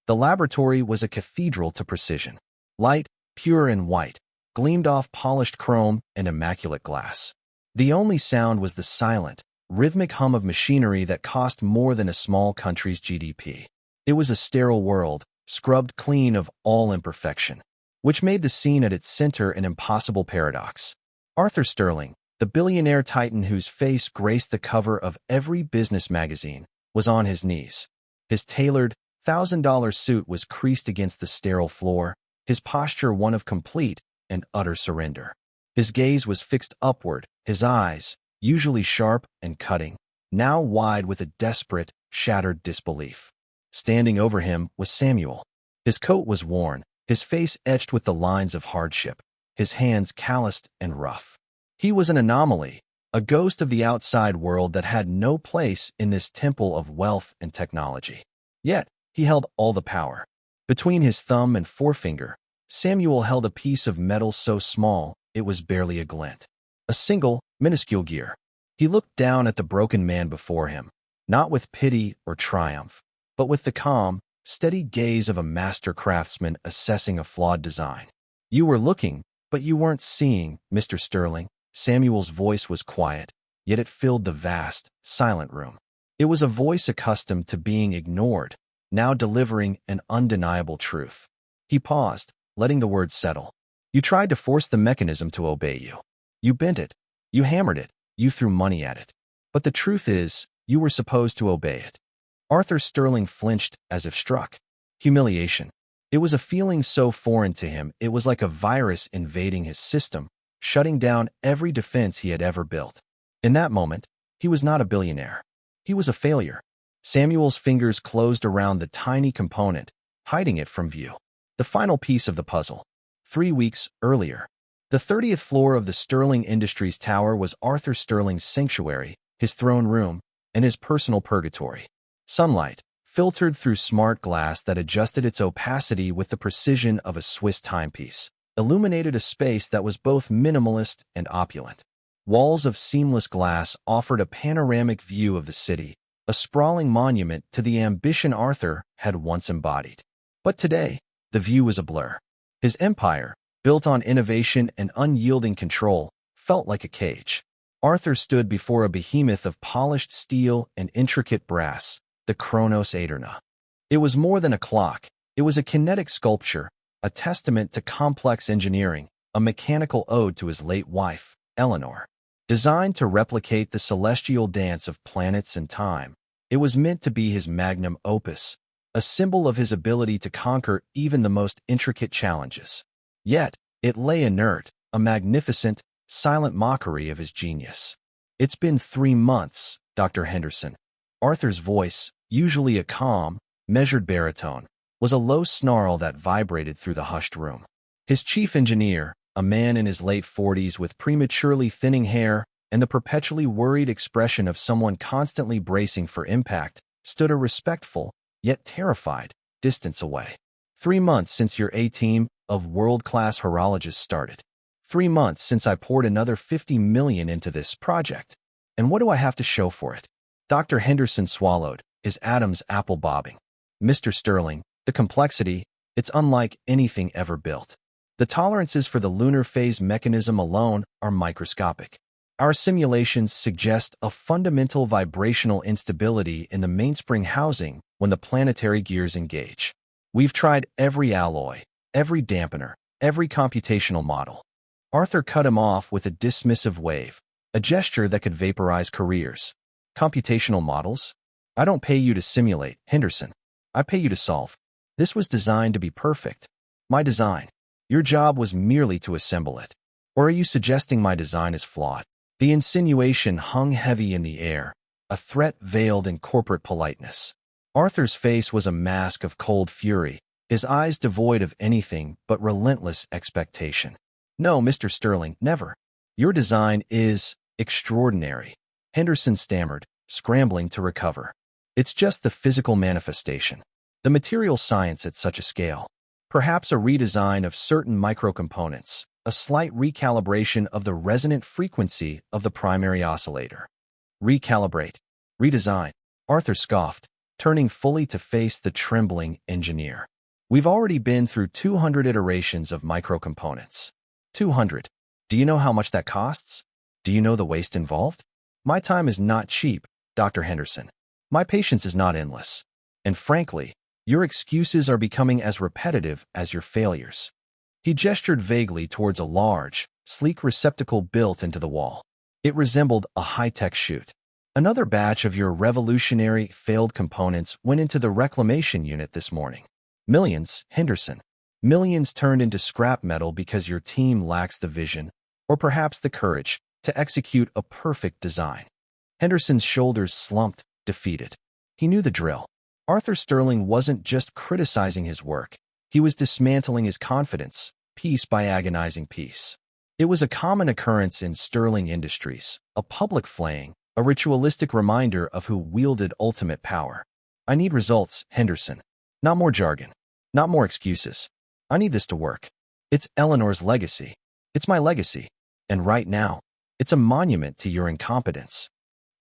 The laboratory was a cathedral to precision. Light, pure and white, gleamed off polished chrome and immaculate glass. The only sound was the silent, rhythmic hum of machinery that cost more than a small country's GDP. It was a sterile world, scrubbed clean of all imperfection, which made the scene at its center an impossible paradox. Arthur Sterling, the billionaire titan whose face graced the cover of every business magazine, was on his knees. His tailored, $1,000 suit was creased against the sterile floor, his posture one of complete and utter surrender. His gaze was fixed upward, his eyes, usually sharp and cutting, now wide with a desperate, shattered disbelief. Standing over him was Samuel. His coat was worn, his face etched with the lines of hardship, his hands calloused and rough. He was an anomaly, a ghost of the outside world that had no place in this temple of wealth and technology. Yet, he held all the power. Between his thumb and forefinger, Samuel held a piece of metal so small it was barely a glint. A single, minuscule gear. He looked down at the broken man before him, not with pity or triumph, but with the calm, steady gaze of a master craftsman assessing a flawed design. "You were looking, but you weren't seeing, Mr. Sterling." Samuel's voice was quiet, yet it filled the vast, silent room. It was a voice accustomed to being ignored, now delivering an undeniable truth. He paused, letting the words settle. "You tried to force the mechanism to obey you. You bent it. You hammered it. You threw money at it. But the truth is, you were supposed to obey it." Arthur Sterling flinched as if struck. Humiliation. It was a feeling so foreign to him it was like a virus invading his system, shutting down every defense he had ever built. In that moment, he was not a billionaire. He was a failure. Samuel's fingers closed around the tiny component, hiding it from view. The final piece of the puzzle. 3 weeks earlier, the 30th floor of the Sterling Industries Tower was Arthur Sterling's sanctuary, his throne room, and his personal purgatory. Sunlight, filtered through smart glass that adjusted its opacity with the precision of a Swiss timepiece, illuminated a space that was both minimalist and opulent. Walls of seamless glass offered a panoramic view of the city, a sprawling monument to the ambition Arthur had once embodied. But today, the view was a blur. His empire, built on innovation and unyielding control, felt like a cage. Arthur stood before a behemoth of polished steel and intricate brass, the Kronos Aeterna. It was more than a clock. It was a kinetic sculpture, a testament to complex engineering, a mechanical ode to his late wife, Eleanor. Designed to replicate the celestial dance of planets and time, it was meant to be his magnum opus, a symbol of his ability to conquer even the most intricate challenges. Yet, it lay inert, a magnificent, silent mockery of his genius. "It's been 3 months, Dr. Henderson." Arthur's voice, usually a calm, measured baritone, was a low snarl that vibrated through the hushed room. His chief engineer, a man in his late 40s with prematurely thinning hair and the perpetually worried expression of someone constantly bracing for impact, stood a respectful, yet terrified, distance away. 3 months since your A-team of world-class horologists started. 3 months since I poured another $50 million into this project. And what do I have to show for it? Dr. Henderson swallowed, his Adam's apple bobbing. "Mr. Sterling, the complexity, it's unlike anything ever built. The tolerances for the lunar phase mechanism alone are microscopic. Our simulations suggest a fundamental vibrational instability in the mainspring housing when the planetary gears engage. We've tried every alloy, every dampener, every computational model." Arthur cut him off with a dismissive wave, a gesture that could vaporize careers. "Computational models? I don't pay you to simulate, Henderson. I pay you to solve. This was designed to be perfect. My design. Your job was merely to assemble it. Or are you suggesting my design is flawed?" The insinuation hung heavy in the air, a threat veiled in corporate politeness. Arthur's face was a mask of cold fury, his eyes devoid of anything but relentless expectation. "No, Mr. Sterling, never. Your design is extraordinary," Henderson stammered, scrambling to recover. "It's just the physical manifestation, the material science at such a scale. Perhaps a redesign of certain microcomponents, a slight recalibration of the resonant frequency of the primary oscillator." "Recalibrate. Redesign." Arthur scoffed, turning fully to face the trembling engineer. We've already been through 200 iterations of microcomponents. 200. Do you know how much that costs? Do you know the waste involved? My time is not cheap, Dr. Henderson. My patience is not endless. And frankly, your excuses are becoming as repetitive as your failures. He gestured vaguely towards a large, sleek receptacle built into the wall. It resembled a high-tech chute. Another batch of your revolutionary, failed components went into the reclamation unit this morning. Millions, Henderson. Millions turned into scrap metal because your team lacks the vision, or perhaps the courage, to execute a perfect design. Henderson's shoulders slumped, defeated. He knew the drill. Arthur Sterling wasn't just criticizing his work. He was dismantling his confidence, piece by agonizing piece. It was a common occurrence in Sterling Industries, a public flaying, a ritualistic reminder of who wielded ultimate power. I need results, Henderson. Not more jargon. Not more excuses. I need this to work. It's Eleanor's legacy. It's my legacy. And right now, it's a monument to your incompetence.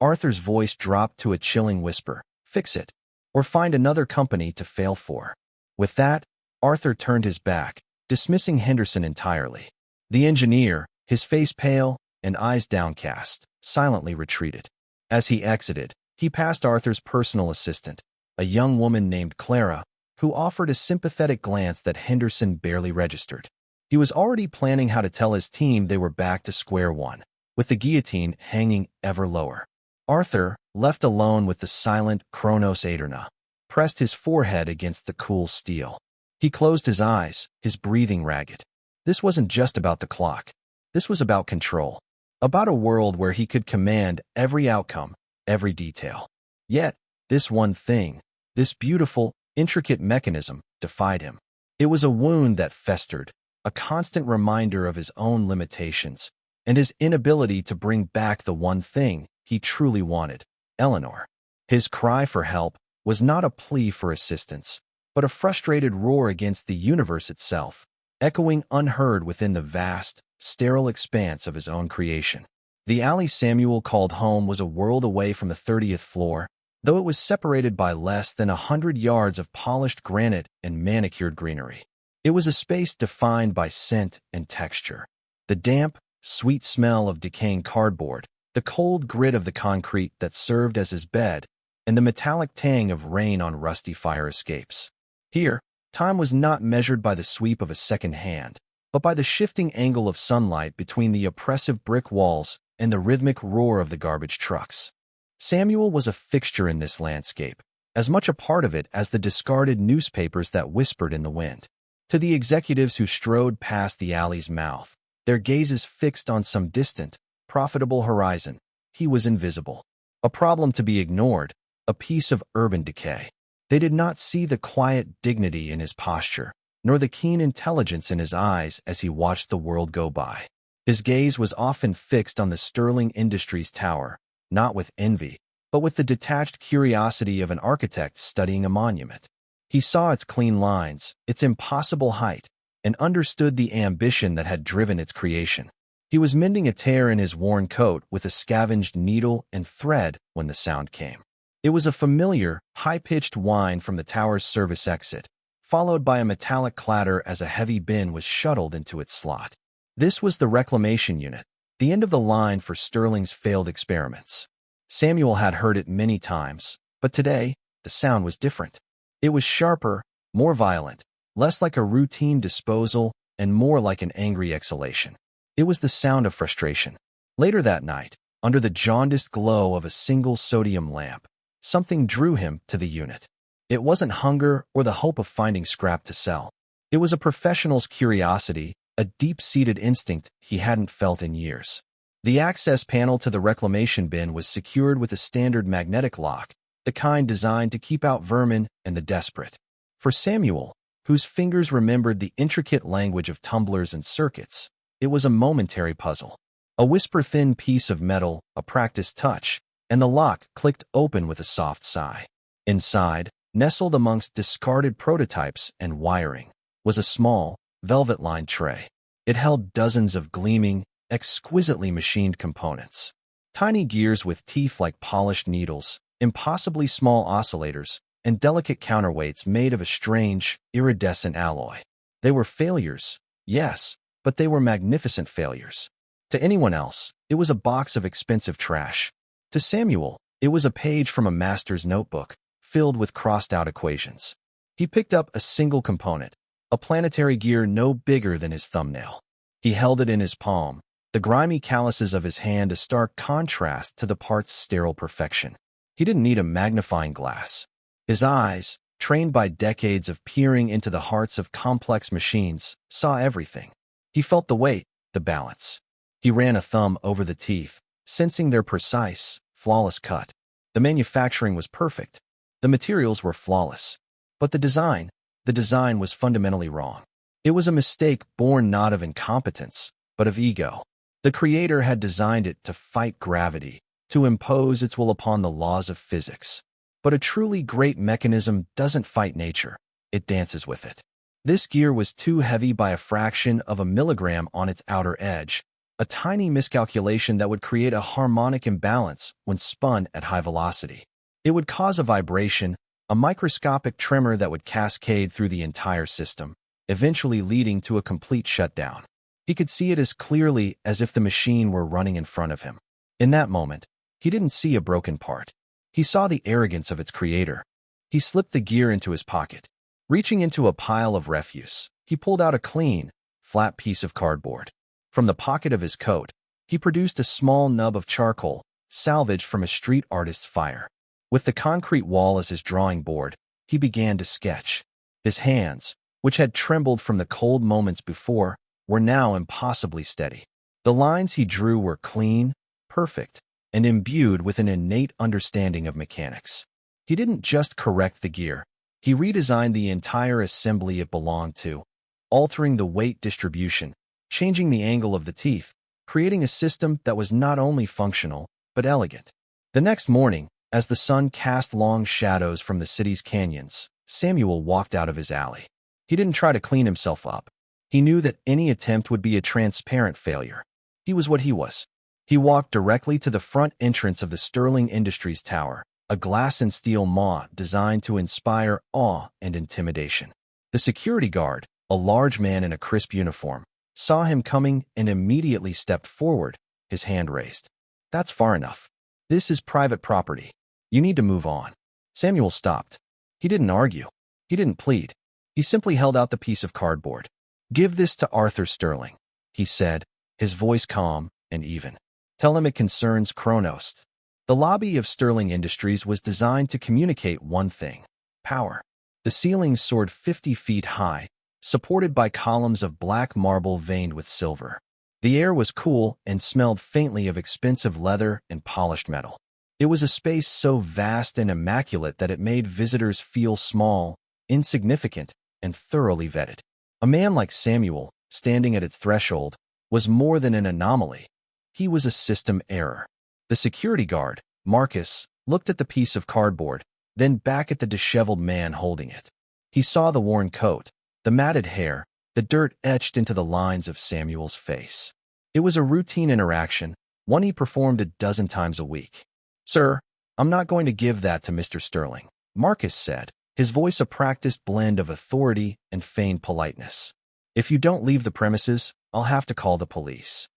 Arthur's voice dropped to a chilling whisper. Fix it. Or find another company to fail for. With that, Arthur turned his back, dismissing Henderson entirely. The engineer, his face pale and eyes downcast, silently retreated. As he exited, he passed Arthur's personal assistant, a young woman named Clara, who offered a sympathetic glance that Henderson barely registered. He was already planning how to tell his team they were back to square one, with the guillotine hanging ever lower. Arthur, left alone with the silent Kronos Aeterna, pressed his forehead against the cool steel. He closed his eyes, his breathing ragged. This wasn't just about the clock. This was about control. About a world where he could command every outcome, every detail. Yet, this one thing, this beautiful, intricate mechanism, defied him. It was a wound that festered, a constant reminder of his own limitations, and his inability to bring back the one thing he truly wanted, Eleanor. His cry for help was not a plea for assistance, but a frustrated roar against the universe itself, echoing unheard within the vast, sterile expanse of his own creation. The alley Samuel called home was a world away from the 30th floor, though it was separated by less than 100 yards of polished granite and manicured greenery. It was a space defined by scent and texture. The damp, sweet smell of decaying cardboard, the cold grit of the concrete that served as his bed, and the metallic tang of rain on rusty fire escapes. Here, time was not measured by the sweep of a second hand, but by the shifting angle of sunlight between the oppressive brick walls and the rhythmic roar of the garbage trucks. Samuel was a fixture in this landscape, as much a part of it as the discarded newspapers that whispered in the wind. To the executives who strode past the alley's mouth, their gazes fixed on some distant, profitable horizon, he was invisible. A problem to be ignored, a piece of urban decay. They did not see the quiet dignity in his posture, nor the keen intelligence in his eyes as he watched the world go by. His gaze was often fixed on the Sterling Industries tower, not with envy, but with the detached curiosity of an architect studying a monument. He saw its clean lines, its impossible height, and understood the ambition that had driven its creation. He was mending a tear in his worn coat with a scavenged needle and thread when the sound came. It was a familiar, high-pitched whine from the tower's service exit, followed by a metallic clatter as a heavy bin was shuttled into its slot. This was the reclamation unit, the end of the line for Sterling's failed experiments. Samuel had heard it many times, but today, the sound was different. It was sharper, more violent, less like a routine disposal, and more like an angry exhalation. It was the sound of frustration. Later that night, under the jaundiced glow of a single sodium lamp, something drew him to the unit. It wasn't hunger or the hope of finding scrap to sell. It was a professional's curiosity, a deep-seated instinct he hadn't felt in years. The access panel to the reclamation bin was secured with a standard magnetic lock, the kind designed to keep out vermin and the desperate. For Samuel, whose fingers remembered the intricate language of tumblers and circuits, it was a momentary puzzle. A whisper-thin piece of metal, a practiced touch, and the lock clicked open with a soft sigh. Inside, nestled amongst discarded prototypes and wiring, was a small, velvet-lined tray. It held dozens of gleaming, exquisitely machined components. Tiny gears with teeth like polished needles, impossibly small oscillators, and delicate counterweights made of a strange, iridescent alloy. They were failures, yes, but they were magnificent failures. To anyone else, it was a box of expensive trash. To Samuel, it was a page from a master's notebook, filled with crossed-out equations. He picked up a single component, a planetary gear no bigger than his thumbnail. He held it in his palm, the grimy calluses of his hand a stark contrast to the part's sterile perfection. He didn't need a magnifying glass. His eyes, trained by decades of peering into the hearts of complex machines, saw everything. He felt the weight, the balance. He ran a thumb over the teeth, sensing their precise, flawless cut. The manufacturing was perfect. The materials were flawless. But the design was fundamentally wrong. It was a mistake born not of incompetence, but of ego. The creator had designed it to fight gravity, to impose its will upon the laws of physics. But a truly great mechanism doesn't fight nature, it dances with it. This gear was too heavy by a fraction of a milligram on its outer edge, a tiny miscalculation that would create a harmonic imbalance when spun at high velocity. It would cause a vibration, a microscopic tremor that would cascade through the entire system, eventually leading to a complete shutdown. He could see it as clearly as if the machine were running in front of him. In that moment, he didn't see a broken part. He saw the arrogance of its creator. He slipped the gear into his pocket. Reaching into a pile of refuse, he pulled out a clean, flat piece of cardboard. From the pocket of his coat, he produced a small nub of charcoal, salvaged from a street artist's fire. With the concrete wall as his drawing board, he began to sketch. His hands, which had trembled from the cold moments before, were now impossibly steady. The lines he drew were clean, perfect, and imbued with an innate understanding of mechanics. He didn't just correct the gear, he redesigned the entire assembly it belonged to, altering the weight distribution, changing the angle of the teeth, creating a system that was not only functional, but elegant. The next morning, as the sun cast long shadows from the city's canyons, Samuel walked out of his alley. He didn't try to clean himself up. He knew that any attempt would be a transparent failure. He was what he was. He walked directly to the front entrance of the Sterling Industries Tower, a glass and steel maw designed to inspire awe and intimidation. The security guard, a large man in a crisp uniform, saw him coming and immediately stepped forward, his hand raised. "That's far enough. This is private property. You need to move on." Samuel stopped. He didn't argue. He didn't plead. He simply held out the piece of cardboard. "Give this to Arthur Sterling," he said, his voice calm and even. "Tell him it concerns Kronos." The lobby of Sterling Industries was designed to communicate one thing: power. The ceilings soared 50 feet high, supported by columns of black marble veined with silver. The air was cool and smelled faintly of expensive leather and polished metal. It was a space so vast and immaculate that it made visitors feel small, insignificant, and thoroughly vetted. A man like Samuel, standing at its threshold, was more than an anomaly. He was a system error. The security guard, Marcus, looked at the piece of cardboard, then back at the disheveled man holding it. He saw the worn coat, the matted hair, the dirt etched into the lines of Samuel's face. It was a routine interaction, one he performed a dozen times a week. "Sir, I'm not going to give that to Mr. Sterling," Marcus said, his voice a practiced blend of authority and feigned politeness. "If you don't leave the premises, I'll have to call the police."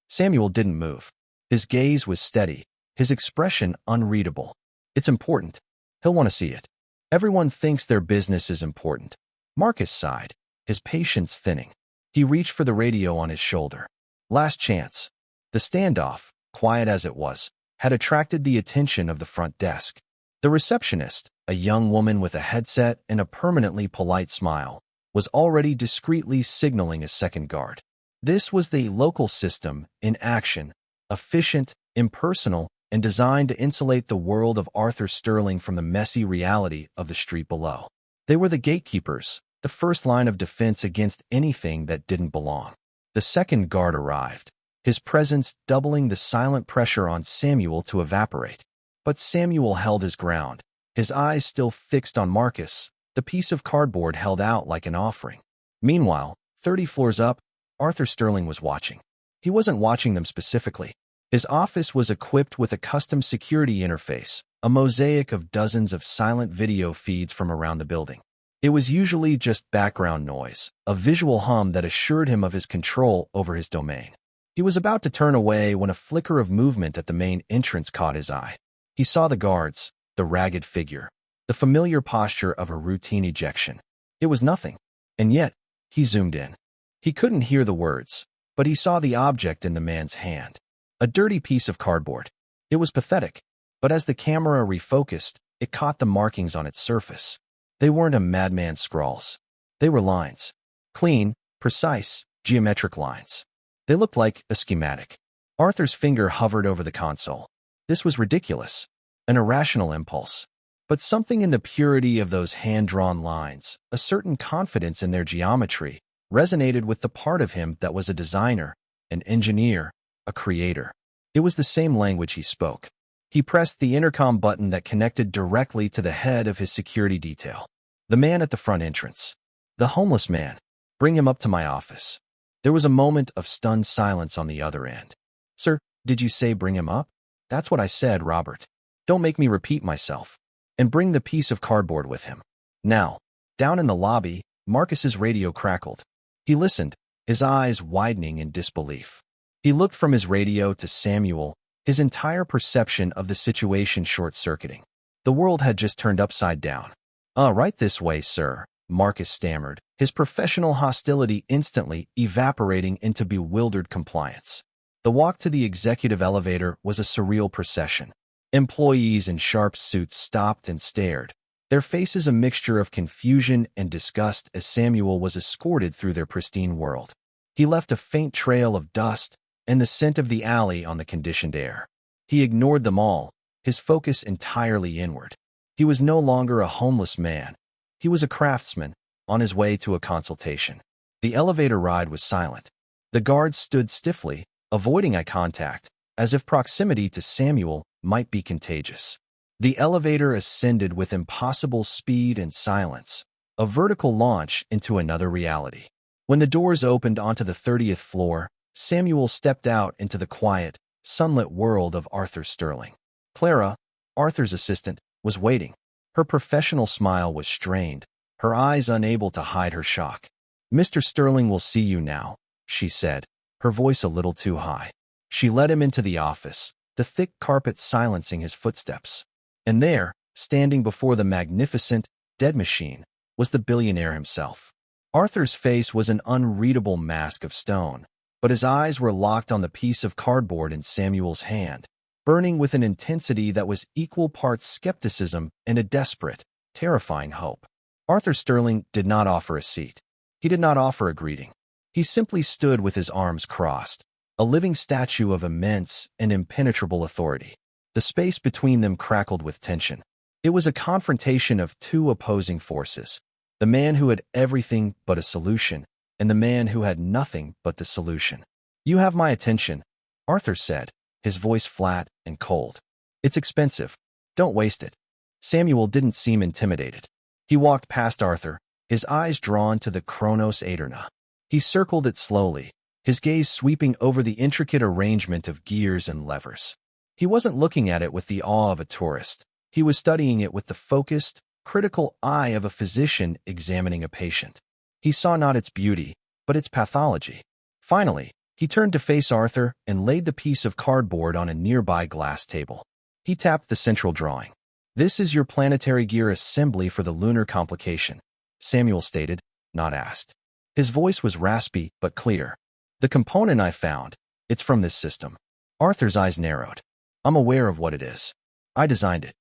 Samuel didn't move. His gaze was steady, his expression unreadable. "It's important. He'll want to see it. Everyone thinks their business is important." Marcus sighed, his patience thinning. He reached for the radio on his shoulder. Last chance. The standoff, quiet as it was, had attracted the attention of the front desk. The receptionist, a young woman with a headset and a permanently polite smile, was already discreetly signaling a second guard. This was the local system in action, efficient, impersonal, and designed to insulate the world of Arthur Sterling from the messy reality of the street below. They were the gatekeepers, the first line of defense against anything that didn't belong. The second guard arrived, his presence doubling the silent pressure on Samuel to evaporate. But Samuel held his ground, his eyes still fixed on Marcus, the piece of cardboard held out like an offering. Meanwhile, 30 floors up, Arthur Sterling was watching. He wasn't watching them specifically. His office was equipped with a custom security interface, a mosaic of dozens of silent video feeds from around the building. It was usually just background noise, a visual hum that assured him of his control over his domain. He was about to turn away when a flicker of movement at the main entrance caught his eye. He saw the guards, the ragged figure, the familiar posture of a routine ejection. It was nothing, and yet, he zoomed in. He couldn't hear the words, but he saw the object in the man's hand. A dirty piece of cardboard. It was pathetic, but as the camera refocused, it caught the markings on its surface. They weren't a madman's scrawls. They were lines. Clean, precise, geometric lines. They looked like a schematic. Arthur's finger hovered over the console. This was ridiculous, an irrational impulse. But something in the purity of those hand-drawn lines, a certain confidence in their geometry, resonated with the part of him that was a designer, an engineer, a creator. It was the same language he spoke. He pressed the intercom button that connected directly to the head of his security detail. The man at the front entrance. The homeless man. Bring him up to my office. There was a moment of stunned silence on the other end. Sir, did you say bring him up? That's what I said, Robert. Don't make me repeat myself. And bring the piece of cardboard with him. Now, down in the lobby, Marcus's radio crackled. He listened, his eyes widening in disbelief. He looked from his radio to Samuel, his entire perception of the situation short-circuiting. The world had just turned upside down. Right this way, sir, Marcus stammered, his professional hostility instantly evaporating into bewildered compliance. The walk to the executive elevator was a surreal procession. Employees in sharp suits stopped and stared, their faces a mixture of confusion and disgust as Samuel was escorted through their pristine world. He left a faint trail of dust and the scent of the alley on the conditioned air. He ignored them all, his focus entirely inward. He was no longer a homeless man. He was a craftsman, on his way to a consultation. The elevator ride was silent. The guards stood stiffly, avoiding eye contact, as if proximity to Samuel might be contagious. The elevator ascended with impossible speed and silence, a vertical launch into another reality. When the doors opened onto the 30th floor, Samuel stepped out into the quiet, sunlit world of Arthur Sterling. Clara, Arthur's assistant, was waiting. Her professional smile was strained, her eyes unable to hide her shock. Mr. Sterling will see you now, she said, her voice a little too high. She led him into the office, the thick carpet silencing his footsteps. And there, standing before the magnificent, dead machine, was the billionaire himself. Arthur's face was an unreadable mask of stone, but his eyes were locked on the piece of cardboard in Samuel's hand, burning with an intensity that was equal parts skepticism and a desperate, terrifying hope. Arthur Sterling did not offer a seat. He did not offer a greeting. He simply stood with his arms crossed, a living statue of immense and impenetrable authority. The space between them crackled with tension. It was a confrontation of two opposing forces, the man who had everything but a solution, and the man who had nothing but the solution. You have my attention, Arthur said, his voice flat and cold. It's expensive. Don't waste it. Samuel didn't seem intimidated. He walked past Arthur, his eyes drawn to the Chronos Aeterna. He circled it slowly, his gaze sweeping over the intricate arrangement of gears and levers. He wasn't looking at it with the awe of a tourist. He was studying it with the focused, critical eye of a physician examining a patient. He saw not its beauty, but its pathology. Finally, he turned to face Arthur and laid the piece of cardboard on a nearby glass table. He tapped the central drawing. This is your planetary gear assembly for the lunar complication, Samuel stated, not asked. His voice was raspy but clear. The component I found, it's from this system. Arthur's eyes narrowed. I'm aware of what it is. I designed it.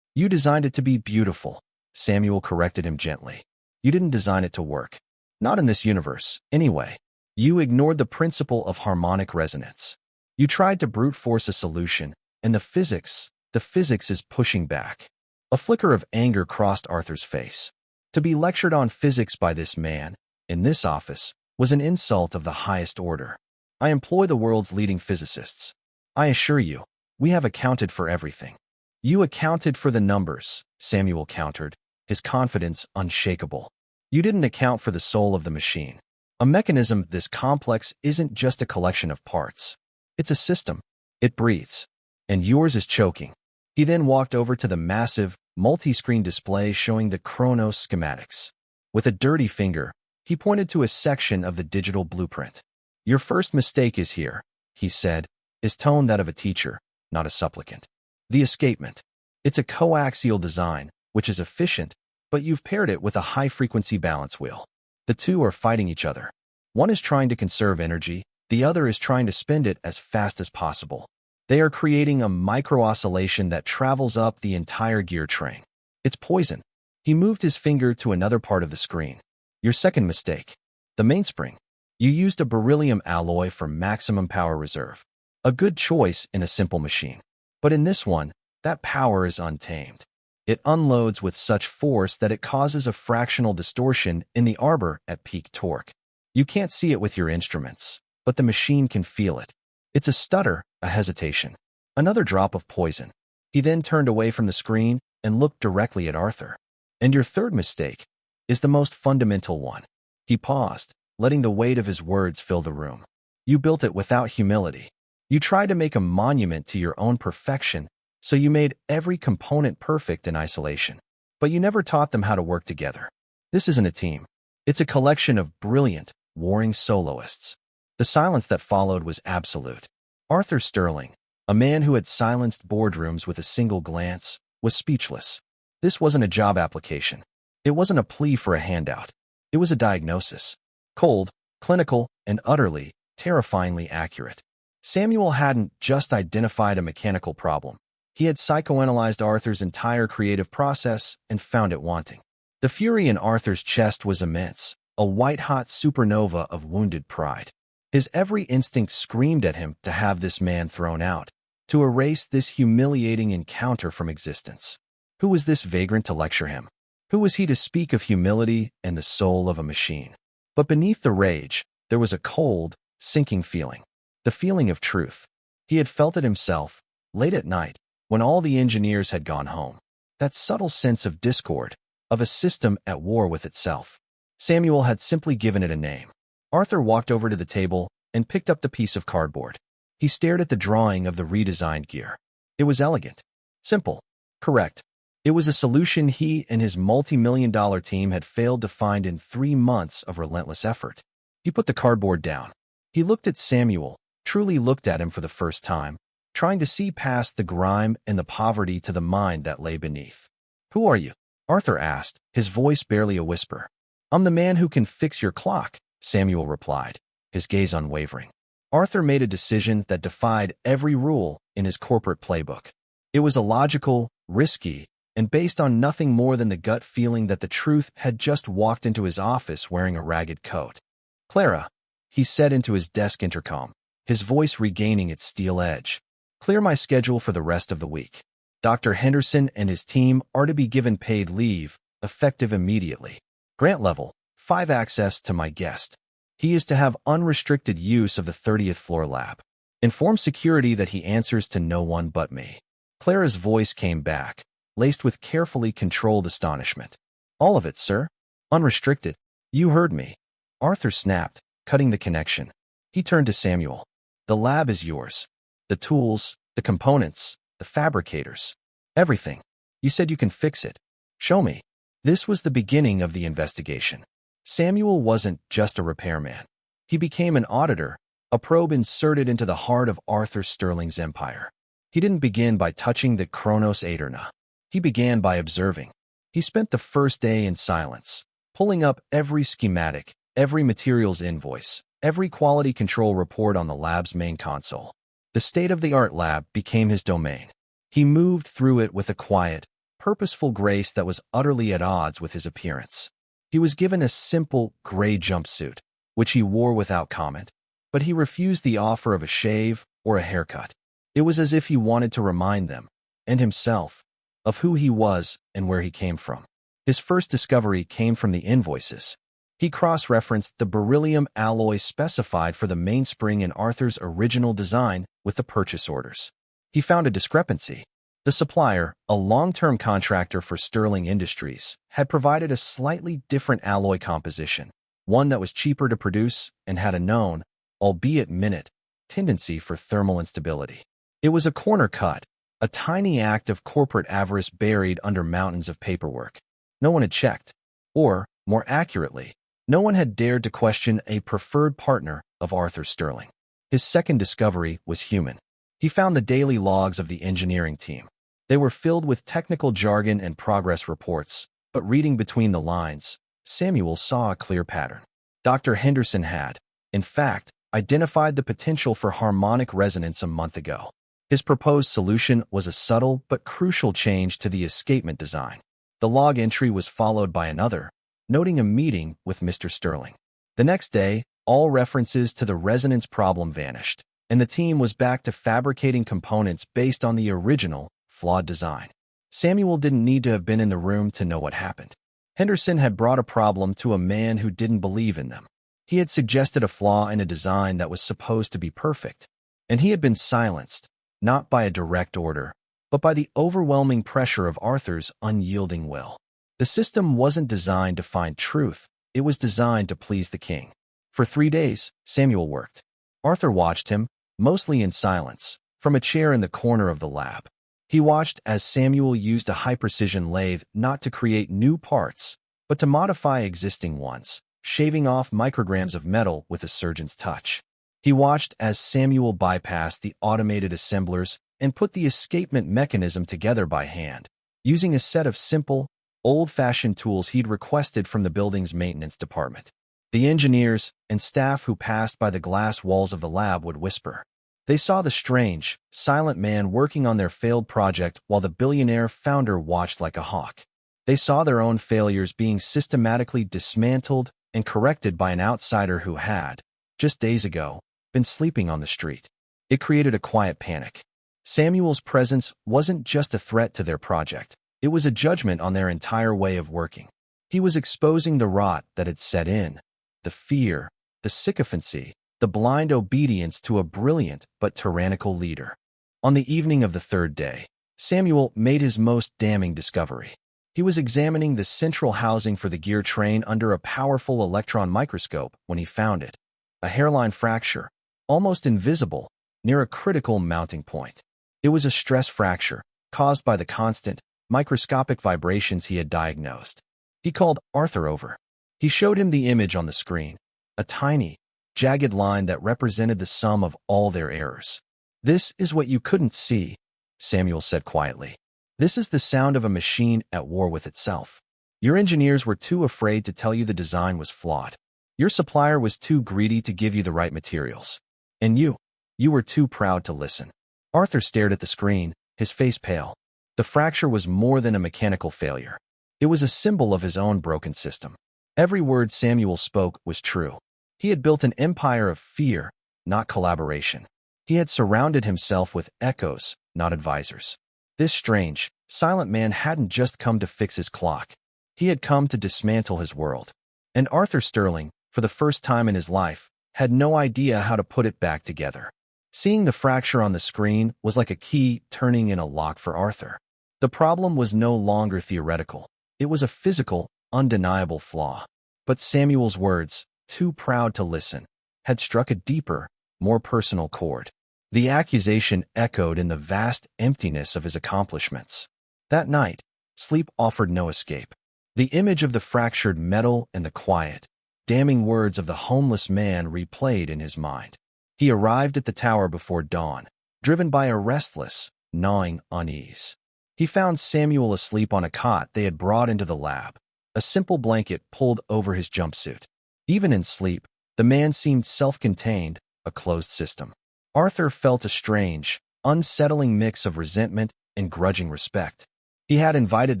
You designed it to be beautiful, Samuel corrected him gently. You didn't design it to work. Not in this universe, anyway. You ignored the principle of harmonic resonance. You tried to brute force a solution, and the physics is pushing back. A flicker of anger crossed Arthur's face. To be lectured on physics by this man, in this office, was an insult of the highest order. I employ the world's leading physicists. I assure you, we have accounted for everything. You accounted for the numbers, Samuel countered, his confidence unshakable. You didn't account for the soul of the machine. A mechanism this complex isn't just a collection of parts. It's a system. It breathes. And yours is choking. He then walked over to the massive, multi-screen display showing the Kronos schematics. With a dirty finger, he pointed to a section of the digital blueprint. "Your first mistake is here," he said, his tone that of a teacher, not a supplicant. "The escapement. It's a coaxial design, which is efficient, but you've paired it with a high-frequency balance wheel. The two are fighting each other. One is trying to conserve energy, the other is trying to spend it as fast as possible. They are creating a micro-oscillation that travels up the entire gear train. It's poison." He moved his finger to another part of the screen. "Your second mistake. The mainspring. You used a beryllium alloy for maximum power reserve. A good choice in a simple machine. But in this one, that power is untamed. It unloads with such force that it causes a fractional distortion in the arbor at peak torque. You can't see it with your instruments, but the machine can feel it. It's a stutter, a hesitation. Another drop of poison." He then turned away from the screen and looked directly at Arthur. "And your third mistake is the most fundamental one." He paused, letting the weight of his words fill the room. "You built it without humility. You tried to make a monument to your own perfection, so you made every component perfect in isolation. But you never taught them how to work together. This isn't a team. It's a collection of brilliant, warring soloists." The silence that followed was absolute. Arthur Sterling, a man who had silenced boardrooms with a single glance, was speechless. This wasn't a job application. It wasn't a plea for a handout. It was a diagnosis. Cold, clinical, and utterly, terrifyingly accurate. Samuel hadn't just identified a mechanical problem. He had psychoanalyzed Arthur's entire creative process and found it wanting. The fury in Arthur's chest was immense, a white-hot supernova of wounded pride. His every instinct screamed at him to have this man thrown out, to erase this humiliating encounter from existence. Who was this vagrant to lecture him? Who was he to speak of humility and the soul of a machine? But beneath the rage, there was a cold, sinking feeling. The feeling of truth. He had felt it himself, late at night, when all the engineers had gone home. That subtle sense of discord, of a system at war with itself. Samuel had simply given it a name. Arthur walked over to the table and picked up the piece of cardboard. He stared at the drawing of the redesigned gear. It was elegant, simple, correct. It was a solution he and his multi-million-dollar team had failed to find in 3 months of relentless effort. He put the cardboard down. He looked at Samuel, truly looked at him for the first time, trying to see past the grime and the poverty to the mind that lay beneath. "Who are you?" Arthur asked, his voice barely a whisper. "I'm the man who can fix your clock," Samuel replied, his gaze unwavering. Arthur made a decision that defied every rule in his corporate playbook. It was illogical, risky, and based on nothing more than the gut feeling that the truth had just walked into his office wearing a ragged coat. "Clara," he said into his desk intercom, his voice regaining its steel edge. "Clear my schedule for the rest of the week. Dr. Henderson and his team are to be given paid leave, effective immediately. Grant level, 5 access to my guest. He is to have unrestricted use of the 30th floor lab. Inform security that he answers to no one but me." Clara's voice came back, laced with carefully controlled astonishment. "All of it, sir. Unrestricted. You heard me." Arthur snapped, cutting the connection. He turned to Samuel. "The lab is yours. The tools, the components, the fabricators. Everything. You said you can fix it. Show me." This was the beginning of the investigation. Samuel wasn't just a repairman. He became an auditor, a probe inserted into the heart of Arthur Sterling's empire. He didn't begin by touching the Kronos Aderna. He began by observing. He spent the first day in silence, pulling up every schematic, every materials invoice, every quality control report on the lab's main console. The state-of-the-art lab became his domain. He moved through it with a quiet, purposeful grace that was utterly at odds with his appearance. He was given a simple, gray jumpsuit, which he wore without comment, but he refused the offer of a shave or a haircut. It was as if he wanted to remind them, and himself, of who he was and where he came from. His first discovery came from the invoices. He cross-referenced the beryllium alloy specified for the mainspring in Arthur's original design with the purchase orders. He found a discrepancy. The supplier, a long-term contractor for Sterling Industries, had provided a slightly different alloy composition, one that was cheaper to produce and had a known, albeit minute, tendency for thermal instability. It was a corner cut, a tiny act of corporate avarice buried under mountains of paperwork. No one had checked. Or, more accurately, no one had dared to question a preferred partner of Arthur Sterling. His second discovery was human. He found the daily logs of the engineering team. They were filled with technical jargon and progress reports, but reading between the lines, Samuel saw a clear pattern. Dr. Henderson had, in fact, identified the potential for harmonic resonance a month ago. His proposed solution was a subtle but crucial change to the escapement design. The log entry was followed by another, noting a meeting with Mr. Sterling. The next day, all references to the resonance problem vanished, and the team was back to fabricating components based on the original, flawed design. Samuel didn't need to have been in the room to know what happened. Henderson had brought a problem to a man who didn't believe in them. He had suggested a flaw in a design that was supposed to be perfect, and he had been silenced, not by a direct order, but by the overwhelming pressure of Arthur's unyielding will. The system wasn't designed to find truth, it was designed to please the king. For 3 days, Samuel worked. Arthur watched him, mostly in silence, from a chair in the corner of the lab. He watched as Samuel used a high-precision lathe not to create new parts, but to modify existing ones, shaving off micrograms of metal with a surgeon's touch. He watched as Samuel bypassed the automated assemblers and put the escapement mechanism together by hand, using a set of simple, old-fashioned tools he'd requested from the building's maintenance department. The engineers and staff who passed by the glass walls of the lab would whisper. They saw the strange, silent man working on their failed project while the billionaire founder watched like a hawk. They saw their own failures being systematically dismantled and corrected by an outsider who had, just days ago, been sleeping on the street. It created a quiet panic. Samuel's presence wasn't just a threat to their project. It was a judgment on their entire way of working. He was exposing the rot that had set in, the fear, the sycophancy, the blind obedience to a brilliant but tyrannical leader. On the evening of the third day, Samuel made his most damning discovery. He was examining the central housing for the gear train under a powerful electron microscope when he found it. A hairline fracture, almost invisible, near a critical mounting point. It was a stress fracture, caused by the constant, microscopic vibrations he had diagnosed. He called Arthur over. He showed him the image on the screen, a tiny, jagged line that represented the sum of all their errors. "This is what you couldn't see," Samuel said quietly. "This is the sound of a machine at war with itself. Your engineers were too afraid to tell you the design was flawed. Your supplier was too greedy to give you the right materials. And you were too proud to listen." Arthur stared at the screen, his face pale. The fracture was more than a mechanical failure. It was a symbol of his own broken system. Every word Samuel spoke was true. He had built an empire of fear, not collaboration. He had surrounded himself with echoes, not advisors. This strange, silent man hadn't just come to fix his clock. He had come to dismantle his world. And Arthur Sterling, for the first time in his life, had no idea how to put it back together. Seeing the fracture on the screen was like a key turning in a lock for Arthur. The problem was no longer theoretical. It was a physical, undeniable flaw. But Samuel's words, "too proud to listen," had struck a deeper, more personal chord. The accusation echoed in the vast emptiness of his accomplishments. That night, sleep offered no escape. The image of the fractured metal and the quiet, damning words of the homeless man replayed in his mind. He arrived at the tower before dawn, driven by a restless, gnawing unease. He found Samuel asleep on a cot they had brought into the lab, a simple blanket pulled over his jumpsuit. Even in sleep, the man seemed self-contained, a closed system. Arthur felt a strange, unsettling mix of resentment and grudging respect. He had invited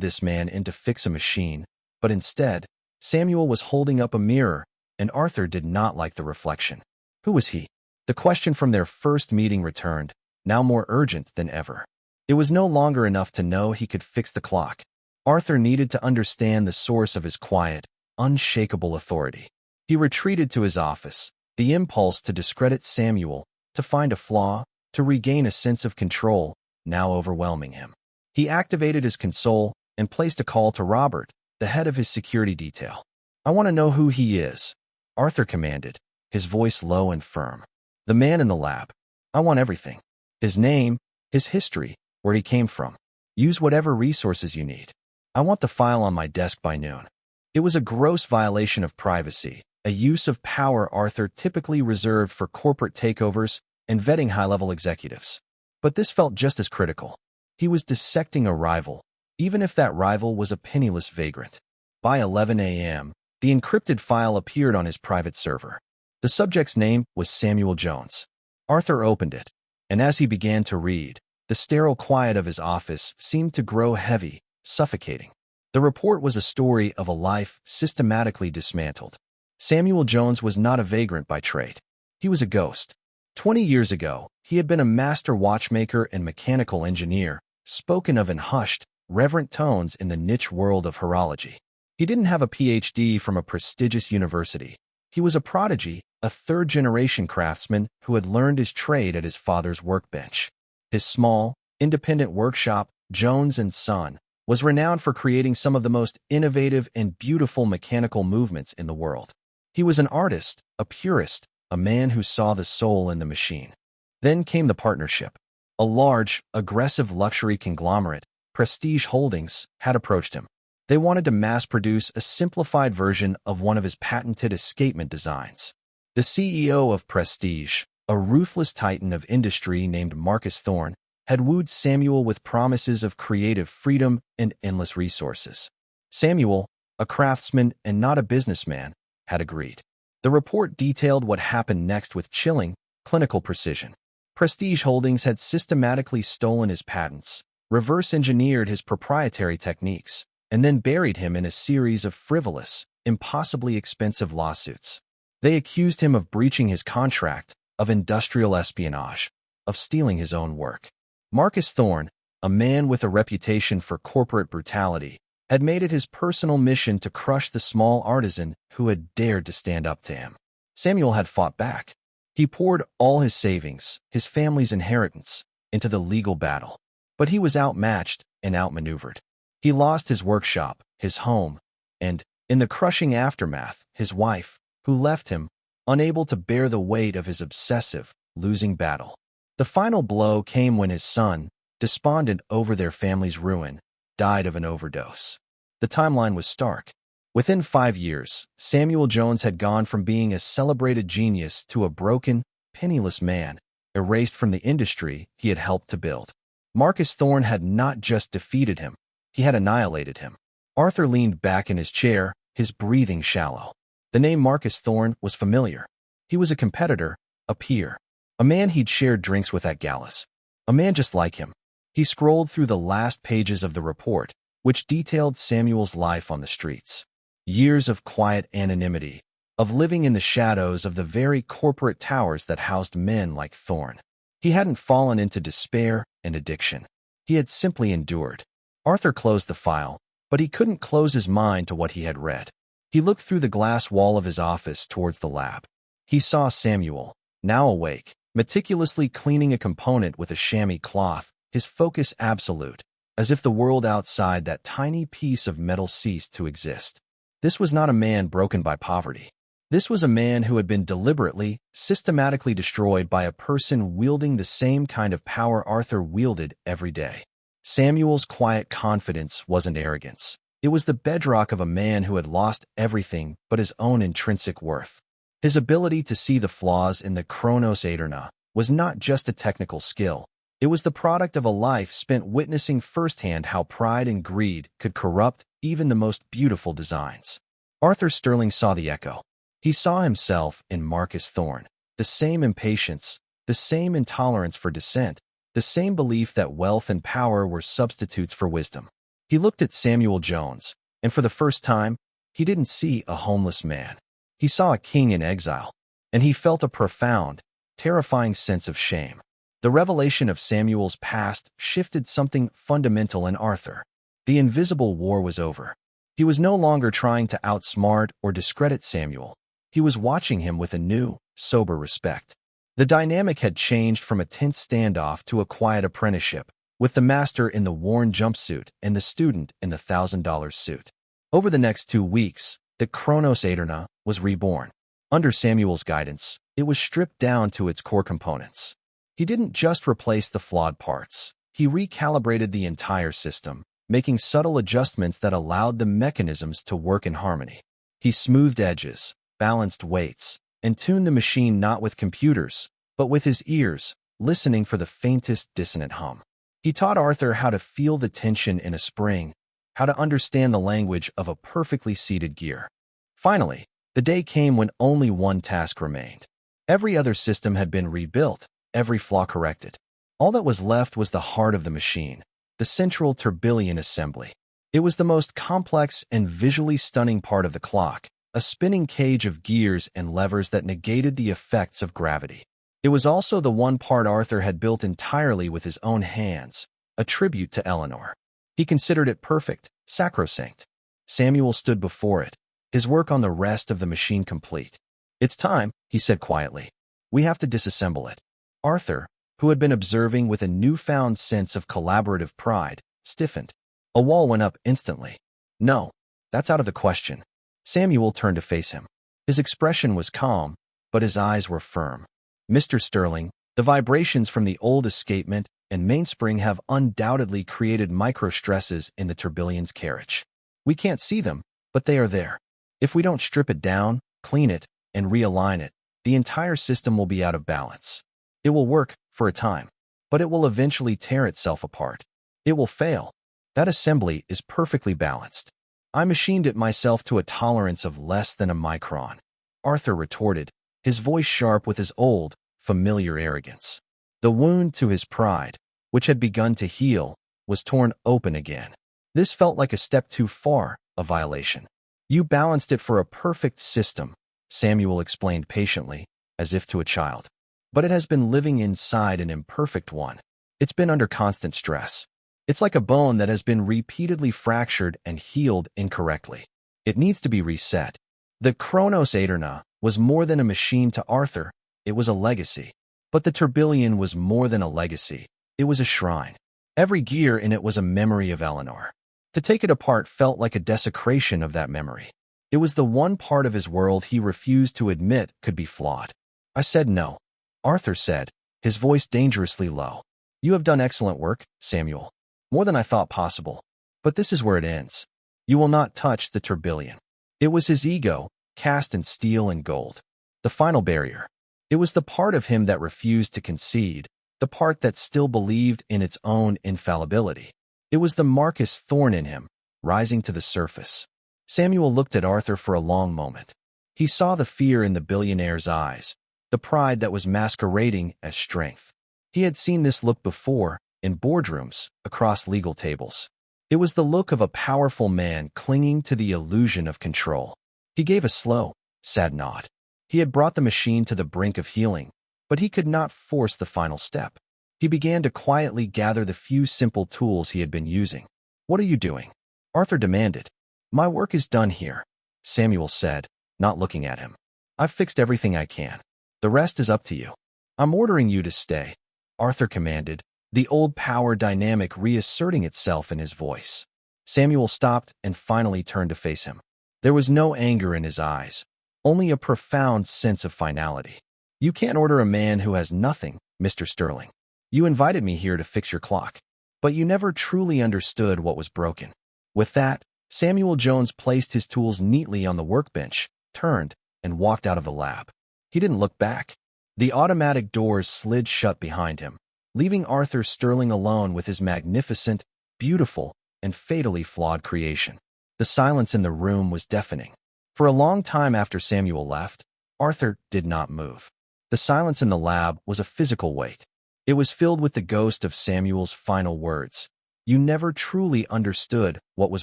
this man in to fix a machine, but instead, Samuel was holding up a mirror, and Arthur did not like the reflection. Who was he? The question from their first meeting returned, now more urgent than ever. It was no longer enough to know he could fix the clock. Arthur needed to understand the source of his quiet, unshakable authority. He retreated to his office, the impulse to discredit Samuel, to find a flaw, to regain a sense of control, now overwhelming him. He activated his console and placed a call to Robert, the head of his security detail. "I want to know who he is," Arthur commanded, his voice low and firm. "The man in the lab. I want everything. His name, his history, where he came from. Use whatever resources you need. I want the file on my desk by noon. It was a gross violation of privacy, a use of power Arthur typically reserved for corporate takeovers and vetting high-level executives. But this felt just as critical. He was dissecting a rival, even if that rival was a penniless vagrant. By 11 a.m., the encrypted file appeared on his private server. The subject's name was Samuel Jones. Arthur opened it, and as he began to read, the sterile quiet of his office seemed to grow heavy, suffocating. The report was a story of a life systematically dismantled. Samuel Jones was not a vagrant by trade. He was a ghost. 20 years ago, he had been a master watchmaker and mechanical engineer, spoken of in hushed, reverent tones in the niche world of horology. He didn't have a PhD from a prestigious university. He was a prodigy, a third-generation craftsman who had learned his trade at his father's workbench. His small, independent workshop, Jones & Son, was renowned for creating some of the most innovative and beautiful mechanical movements in the world. He was an artist, a purist, a man who saw the soul in the machine. Then came the partnership. A large, aggressive luxury conglomerate, Prestige Holdings, had approached him. They wanted to mass-produce a simplified version of one of his patented escapement designs. The CEO of Prestige, a ruthless titan of industry named Marcus Thorne, had wooed Samuel with promises of creative freedom and endless resources. Samuel, a craftsman and not a businessman, had agreed. The report detailed what happened next with chilling, clinical precision. Prestige Holdings had systematically stolen his patents, reverse-engineered his proprietary techniques, and then buried him in a series of frivolous, impossibly expensive lawsuits. They accused him of breaching his contract, of industrial espionage, of stealing his own work. Marcus Thorne, a man with a reputation for corporate brutality, had made it his personal mission to crush the small artisan who had dared to stand up to him. Samuel had fought back. He poured all his savings, his family's inheritance, into the legal battle. But he was outmatched and outmaneuvered. He lost his workshop, his home, and, in the crushing aftermath, his wife, who left him, unable to bear the weight of his obsessive, losing battle. The final blow came when his son, despondent over their family's ruin, died of an overdose. The timeline was stark. Within 5 years, Samuel Jones had gone from being a celebrated genius to a broken, penniless man, erased from the industry he had helped to build. Marcus Thorne had not just defeated him, he had annihilated him. Arthur leaned back in his chair, his breathing shallow. The name Marcus Thorne was familiar. He was a competitor, a peer, a man he'd shared drinks with at galas. A man just like him. He scrolled through the last pages of the report, which detailed Samuel's life on the streets. Years of quiet anonymity, of living in the shadows of the very corporate towers that housed men like Thorne. He hadn't fallen into despair and addiction. He had simply endured. Arthur closed the file, but he couldn't close his mind to what he had read. He looked through the glass wall of his office towards the lab. He saw Samuel, now awake, meticulously cleaning a component with a chamois cloth, his focus absolute, as if the world outside that tiny piece of metal ceased to exist. This was not a man broken by poverty. This was a man who had been deliberately, systematically destroyed by a person wielding the same kind of power Arthur wielded every day. Samuel's quiet confidence wasn't arrogance. It was the bedrock of a man who had lost everything but his own intrinsic worth. His ability to see the flaws in the Chronos Aeterna was not just a technical skill. It was the product of a life spent witnessing firsthand how pride and greed could corrupt even the most beautiful designs. Arthur Sterling saw the echo. He saw himself in Marcus Thorne, the same impatience, the same intolerance for dissent, the same belief that wealth and power were substitutes for wisdom. He looked at Samuel Jones, and for the first time, he didn't see a homeless man. He saw a king in exile, and he felt a profound, terrifying sense of shame. The revelation of Samuel's past shifted something fundamental in Arthur. The invisible war was over. He was no longer trying to outsmart or discredit Samuel. He was watching him with a new, sober respect. The dynamic had changed from a tense standoff to a quiet apprenticeship, with the master in the worn jumpsuit and the student in the $1,000 suit. Over the next 2 weeks, the Chronos Aeterna was reborn. Under Samuel's guidance, it was stripped down to its core components. He didn't just replace the flawed parts. He recalibrated the entire system, making subtle adjustments that allowed the mechanisms to work in harmony. He smoothed edges, balanced weights, and tuned the machine not with computers, but with his ears, listening for the faintest dissonant hum. He taught Arthur how to feel the tension in a spring, how to understand the language of a perfectly seated gear. Finally, the day came when only one task remained. Every other system had been rebuilt, every flaw corrected. All that was left was the heart of the machine, the central tourbillon assembly. It was the most complex and visually stunning part of the clock, a spinning cage of gears and levers that negated the effects of gravity. It was also the one part Arthur had built entirely with his own hands, a tribute to Eleanor. He considered it perfect, sacrosanct. Samuel stood before it, his work on the rest of the machine complete. "It's time," he said quietly. "We have to disassemble it." Arthur, who had been observing with a newfound sense of collaborative pride, stiffened. A wall went up instantly. "No, that's out of the question." Samuel turned to face him. His expression was calm, but his eyes were firm. "Mr. Sterling, the vibrations from the old escapement and mainspring have undoubtedly created microstresses in the tourbillon's carriage. We can't see them, but they are there. If we don't strip it down, clean it, and realign it, the entire system will be out of balance. It will work for a time, but it will eventually tear itself apart. It will fail. That assembly is perfectly balanced. I machined it myself to a tolerance of less than a micron." Arthur retorted, his voice sharp with his old, familiar arrogance. The wound to his pride, which had begun to heal, was torn open again. This felt like a step too far, a violation. "You balanced it for a perfect system," Samuel explained patiently, as if to a child. "But it has been living inside an imperfect one. It's been under constant stress. It's like a bone that has been repeatedly fractured and healed incorrectly. It needs to be reset." The Chronos Aeterna was more than a machine to Arthur, it was a legacy. But the tourbillon was more than a legacy, it was a shrine. Every gear in it was a memory of Eleanor. To take it apart felt like a desecration of that memory. It was the one part of his world he refused to admit could be flawed. "I said no," Arthur said, his voice dangerously low. "You have done excellent work, Samuel. More than I thought possible. But this is where it ends. You will not touch the tourbillon." It was his ego, cast in steel and gold. The final barrier. It was the part of him that refused to concede, the part that still believed in its own infallibility. It was the Marcus thorn in him, rising to the surface. Samuel looked at Arthur for a long moment. He saw the fear in the billionaire's eyes, the pride that was masquerading as strength. He had seen this look before, in boardrooms, across legal tables. It was the look of a powerful man clinging to the illusion of control. He gave a slow, sad nod. He had brought the machine to the brink of healing, but he could not force the final step. He began to quietly gather the few simple tools he had been using. "What are you doing?" Arthur demanded. "My work is done here," Samuel said, not looking at him. "I've fixed everything I can. The rest is up to you." "I'm ordering you to stay," Arthur commanded, the old power dynamic reasserting itself in his voice. Samuel stopped and finally turned to face him. There was no anger in his eyes, only a profound sense of finality. "You can't order a man who has nothing, Mr. Sterling. You invited me here to fix your clock, but you never truly understood what was broken." With that, Samuel Jones placed his tools neatly on the workbench, turned, and walked out of the lab. He didn't look back. The automatic doors slid shut behind him, leaving Arthur Sterling alone with his magnificent, beautiful, and fatally flawed creation. The silence in the room was deafening. For a long time after Samuel left, Arthur did not move. The silence in the lab was a physical weight. It was filled with the ghost of Samuel's final words. "You never truly understood what was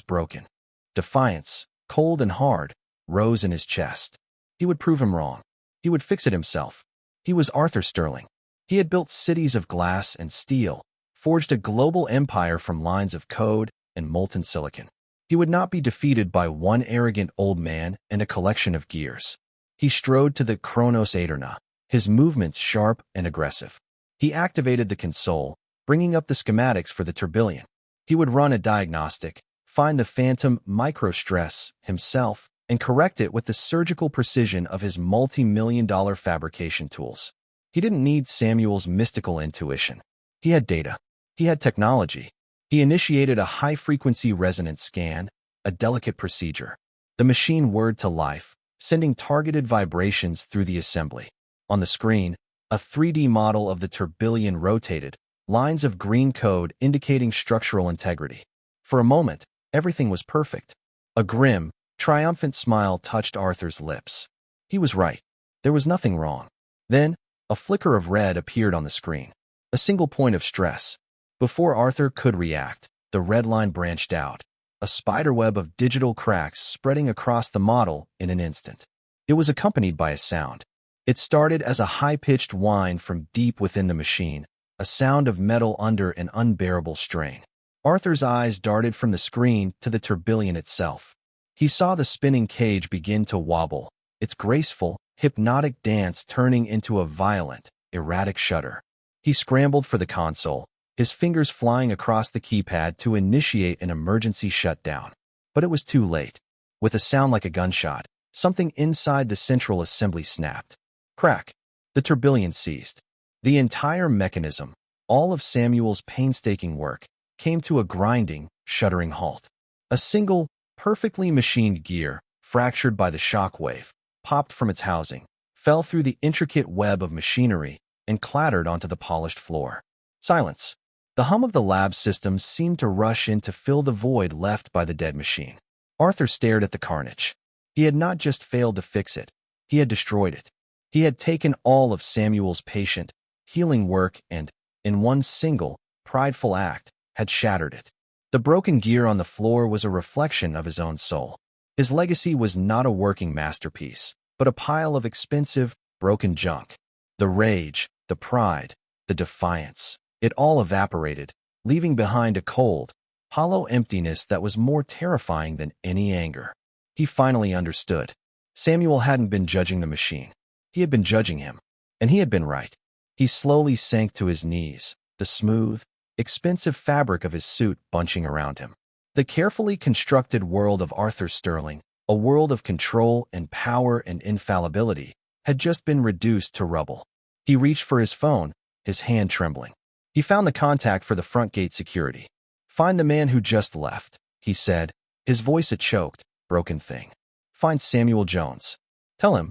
broken." Defiance, cold and hard, rose in his chest. He would prove him wrong. He would fix it himself. He was Arthur Sterling. He had built cities of glass and steel, forged a global empire from lines of code and molten silicon. He would not be defeated by one arrogant old man and a collection of gears. He strode to the Chronos Aeterna, his movements sharp and aggressive. He activated the console, bringing up the schematics for the tourbillon. He would run a diagnostic, find the phantom microstress himself, and correct it with the surgical precision of his multi-million-dollar fabrication tools. He didn't need Samuel's mystical intuition. He had data. He had technology. He initiated a high-frequency resonance scan, a delicate procedure. The machine whirred to life, sending targeted vibrations through the assembly. On the screen, a 3D model of the tourbillon rotated, lines of green code indicating structural integrity. For a moment, everything was perfect. A grim, triumphant smile touched Arthur's lips. He was right. There was nothing wrong. Then, a flicker of red appeared on the screen. A single point of stress. Before Arthur could react, the red line branched out, a spiderweb of digital cracks spreading across the model in an instant. It was accompanied by a sound. It started as a high-pitched whine from deep within the machine, a sound of metal under an unbearable strain. Arthur's eyes darted from the screen to the tourbillon itself. He saw the spinning cage begin to wobble, its graceful, hypnotic dance turning into a violent, erratic shudder. He scrambled for the console, his fingers flying across the keypad to initiate an emergency shutdown. But it was too late. With a sound like a gunshot, something inside the central assembly snapped. Crack. The tourbillon ceased. The entire mechanism, all of Samuel's painstaking work, came to a grinding, shuddering halt. A single, perfectly machined gear, fractured by the shock wave, popped from its housing, fell through the intricate web of machinery, and clattered onto the polished floor. Silence. The hum of the lab systems seemed to rush in to fill the void left by the dead machine. Arthur stared at the carnage. He had not just failed to fix it, he had destroyed it. He had taken all of Samuel's patient, healing work and, in one single, prideful act, had shattered it. The broken gear on the floor was a reflection of his own soul. His legacy was not a working masterpiece, but a pile of expensive, broken junk. The rage, the pride, the defiance, it all evaporated, leaving behind a cold, hollow emptiness that was more terrifying than any anger. He finally understood. Samuel hadn't been judging the machine. He had been judging him, and he had been right. He slowly sank to his knees, the smooth, expensive fabric of his suit bunching around him. The carefully constructed world of Arthur Sterling, a world of control and power and infallibility, had just been reduced to rubble. He reached for his phone, his hand trembling. He found the contact for the front gate security. "Find the man who just left," he said, his voice a choked, broken thing. "Find Samuel Jones. Tell him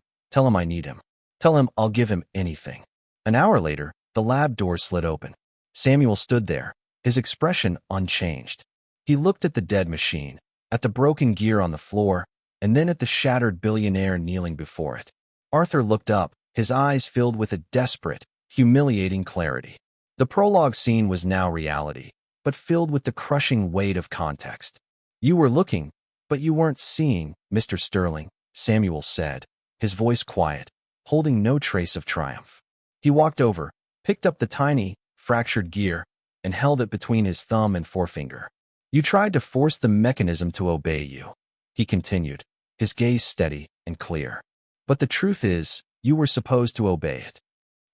I need him. Tell him I'll give him anything." An hour later, the lab door slid open. Samuel stood there, his expression unchanged. He looked at the dead machine, at the broken gear on the floor, and then at the shattered billionaire kneeling before it. Arthur looked up, his eyes filled with a desperate, humiliating clarity. The prologue scene was now reality, but filled with the crushing weight of context. "You were looking, but you weren't seeing, Mr. Sterling," Samuel said, his voice quiet, holding no trace of triumph. He walked over, picked up the tiny, fractured gear, and held it between his thumb and forefinger. "You tried to force the mechanism to obey you," he continued, his gaze steady and clear. "But the truth is, you were supposed to obey it."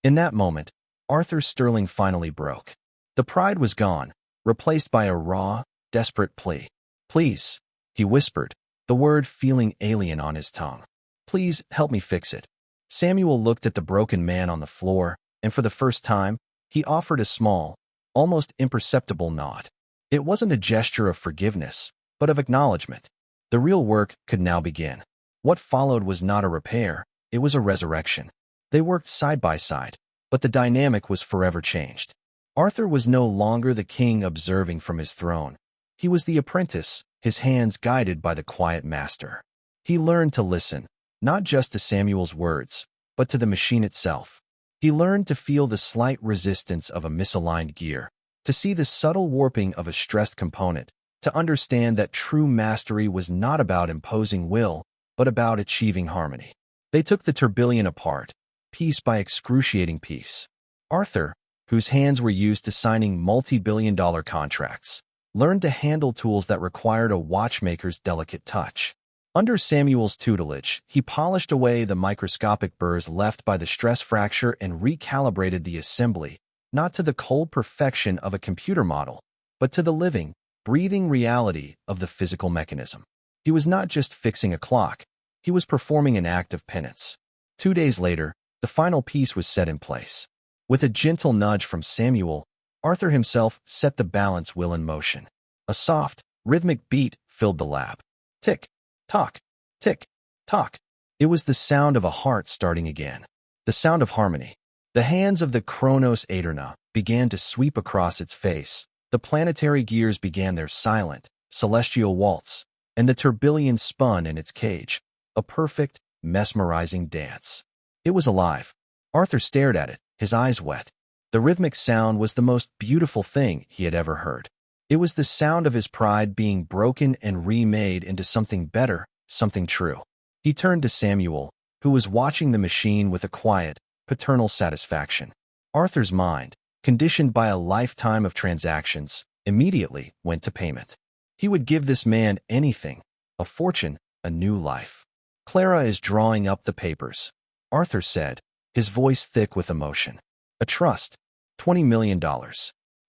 In that moment, Arthur Sterling finally broke. The pride was gone, replaced by a raw, desperate plea. "Please," he whispered, the word feeling alien on his tongue. "Please help me fix it." Samuel looked at the broken man on the floor, and for the first time, he offered a small, almost imperceptible nod. It wasn't a gesture of forgiveness, but of acknowledgement. The real work could now begin. What followed was not a repair, it was a resurrection. They worked side by side, but the dynamic was forever changed. Arthur was no longer the king observing from his throne. He was the apprentice, his hands guided by the quiet master. He learned to listen, not just to Samuel's words, but to the machine itself. He learned to feel the slight resistance of a misaligned gear, to see the subtle warping of a stressed component, to understand that true mastery was not about imposing will, but about achieving harmony. They took the tourbillon apart, piece by excruciating piece. Arthur, whose hands were used to signing multi-billion-dollar contracts, learned to handle tools that required a watchmaker's delicate touch. Under Samuel's tutelage, he polished away the microscopic burrs left by the stress fracture and recalibrated the assembly, not to the cold perfection of a computer model, but to the living, breathing reality of the physical mechanism. He was not just fixing a clock, he was performing an act of penance. 2 days later, the final piece was set in place. With a gentle nudge from Samuel, Arthur himself set the balance wheel in motion. A soft, rhythmic beat filled the lab. Tick, tock, tick, tock. It was the sound of a heart starting again. The sound of harmony. The hands of the Kronos Aeterna began to sweep across its face. The planetary gears began their silent, celestial waltz, and the tourbillon spun in its cage. A perfect, mesmerizing dance. It was alive. Arthur stared at it, his eyes wet. The rhythmic sound was the most beautiful thing he had ever heard. It was the sound of his pride being broken and remade into something better, something true. He turned to Samuel, who was watching the machine with a quiet, paternal satisfaction. Arthur's mind, conditioned by a lifetime of transactions, immediately went to payment. He would give this man anything, a fortune, a new life. Clara is drawing up the papers, Arthur said, his voice thick with emotion. A trust, $20 million.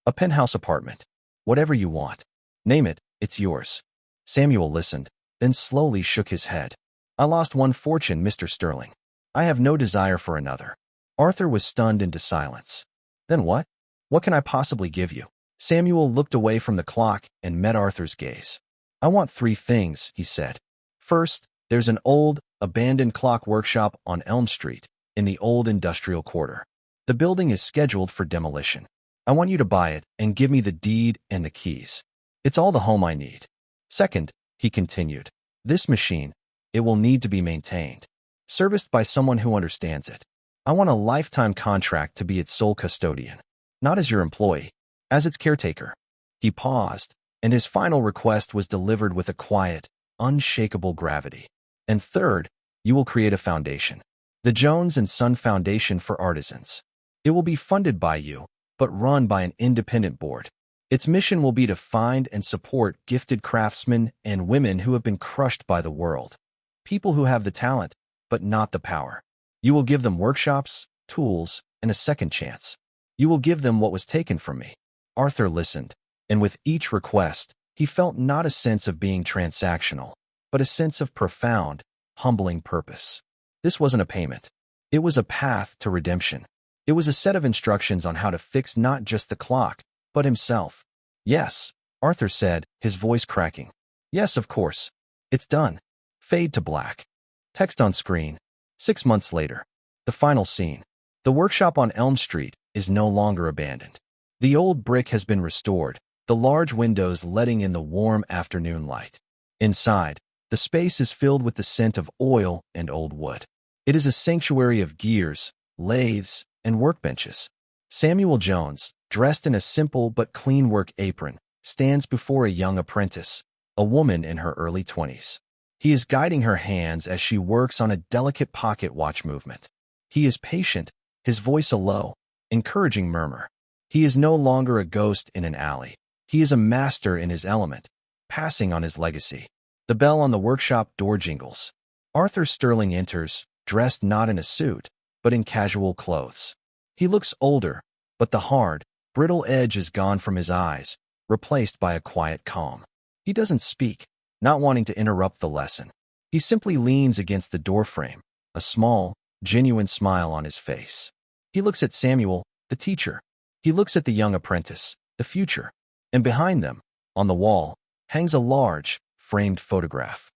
A penthouse apartment. Whatever you want. Name it, it's yours. Samuel listened, then slowly shook his head. I lost one fortune, Mr. Sterling. I have no desire for another. Arthur was stunned into silence. Then what? What can I possibly give you? Samuel looked away from the clock and met Arthur's gaze. I want 3 things, he said. First, there's an old, abandoned clock workshop on Elm Street, in the old industrial quarter. The building is scheduled for demolition. I want you to buy it and give me the deed and the keys. It's all the home I need. Second, he continued, this machine, it will need to be maintained, serviced by someone who understands it. I want a lifetime contract to be its sole custodian, not as your employee, as its caretaker. He paused, and his final request was delivered with a quiet, unshakable gravity. And third, you will create a foundation, the Jones and Son Foundation for Artisans. It will be funded by you, but run by an independent board. Its mission will be to find and support gifted craftsmen and women who have been crushed by the world. People who have the talent, but not the power. You will give them workshops, tools, and a second chance. You will give them what was taken from me. Arthur listened, and with each request, he felt not a sense of being transactional, but a sense of profound, humbling purpose. This wasn't a payment. It was a path to redemption. It was a set of instructions on how to fix not just the clock, but himself. Yes, Arthur said, his voice cracking. Yes, of course. It's done. Fade to black. Text on screen. 6 months later. The final scene. The workshop on Elm Street is no longer abandoned. The old brick has been restored, the large windows letting in the warm afternoon light. Inside, the space is filled with the scent of oil and old wood. It is a sanctuary of gears, lathes, and workbenches. Samuel Jones, dressed in a simple but clean work apron, stands before a young apprentice, a woman in her early 20s. He is guiding her hands as she works on a delicate pocket watch movement. He is patient, his voice a low, encouraging murmur. He is no longer a ghost in an alley. He is a master in his element, passing on his legacy. The bell on the workshop door jingles. Arthur Sterling enters, dressed not in a suit, but in casual clothes. He looks older, but the hard, brittle edge is gone from his eyes, replaced by a quiet calm. He doesn't speak, not wanting to interrupt the lesson. He simply leans against the doorframe, a small, genuine smile on his face. He looks at Samuel, the teacher. He looks at the young apprentice, the future. And behind them, on the wall, hangs a large, framed photograph.